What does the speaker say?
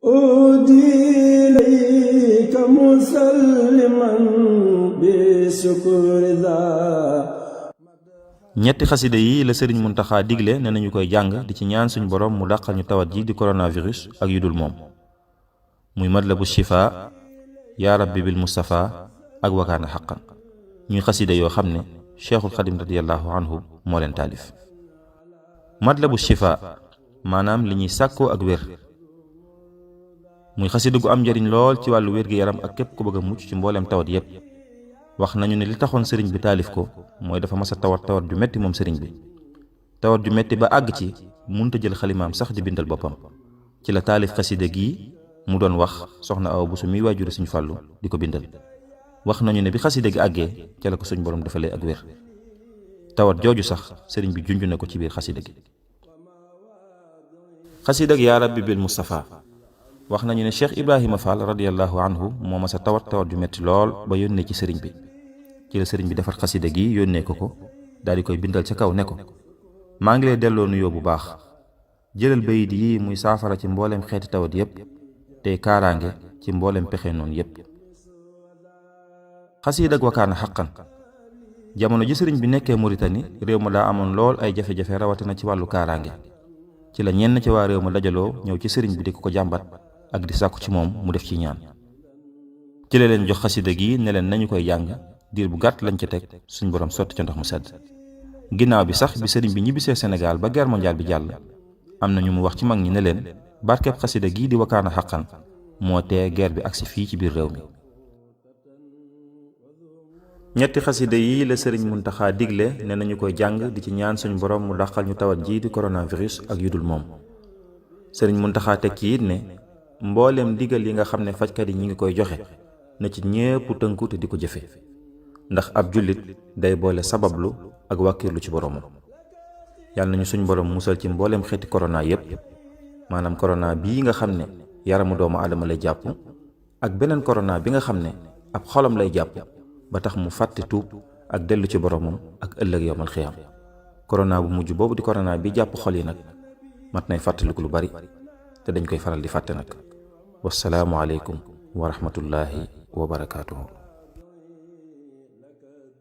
أودي إليك مسلما بشكر ذا. ñetti xasida yi la sëriñ Muntaxa digle ne nañu koy jàng di ci ñaan suñu borom mu dàqal ñu tawat ji di coronavirus ak yu dul moom muy matlabu shifa yaa rabbi bil mustafa ak wakaana xaqan ñuy xasida yoo xam ne cheikhul xadim radiallahu anhu moo leen taalif. matlabu shifa maanaam li ñuy sàkkoo ak wér muy xasida gu am njariñ lool ci wàllu wér-gi-yaram ak képp ku bëgg a mucc ci mbooleem tawat yépp. wax nañu ne li taxoon sëriñ bi taalif ko mooy dafa mas a tawat ju metti moom sëriñ bi tawat ju metti ba àgg ci munta jël xalimaam sax di bindal boppam ci la taalif xasida gii mu doon wax soxna Awa Buso mi waajure suñu fàllu di ko bindal. wax nañu ne bi xasida gi àggee ca la ko suñ borom defalee ak wér tawat jooju sax sëriñ bi junj na ko ci biir xasida gi. xasida gi yaa rabbi bil mustafa wax nañu ne Cheikh Ibrahima Fall radiallahu anhu moo mas a tawat ju metti lool ba yónnee ci sëriñ bi ci la sëriñ bi defar xasida gi yónnee ko daal di koy bindal ca kaw ne ko maa ngi lay delloo nuyoo bu baax jëlal bayit yi muy saafara ci mbooleem xeeti tawat yépp tey kaaraange ci mbooleem pexe noonu yépp. xasida ak wakaana xaqan jamono ji sëriñ bi nekkee Mauritanie réew ma daa amoon lool ay jafe-jafe rawatina ci wàllu kaaraange ci la ñenn ci waa réew ma dajaloo ñëw ci sëriñ bi di ko jàmbat ak di sàkku ci moom mu def ci ñaan ci la leen jox xasida gi ne leen nañu koy jàng diir bu gàtt lañ ca teg suñ borom sotti ca ndox mu sedd. ginnaaw bi sax bi sëriñ bi ñibbisee Sénégal ba guerre mondiale bi jàll am na ñu mu wax ci mag ñi ne leen barkeb xasida gii di wakaana xaqan moo tee guerre bi agsi fii ci biir réew mi. ñetti xasida yi la sëriñ Muntaxa digle ne nañu koy jàng di ci ñaan suñu borom mu dàqal ñu tawat ji di coronavirus ak yu dul moom. sëriñ Muntaxa teg ci it ne mbooleem digal yi nga xam ne fajkat yi ñi ngi koy joxe na ci ñépp tënku te di ko jëfe ndax ab jullit day boole sabablu ak wàkkirlu ci boromam. yàlla nañu suñ borom musal ci mbooleem xeeti corona yépp maanaam corona bii nga xam ne yaramu doomu aadama lay jàpp ak beneen corona bi nga xam ne ab xolam lay jàpp ba tax mu fàtte tuub ak dellu ci boromam ak ëllëg yowmal xiyaam. corona bu mujj boobu di corona bi jàpp xol yi nag mat nay fàttaliku lu bari te dañ koy faral di fàtte nag. wassalaamu aleykum wa rahmatullahi wa barakaatuhu.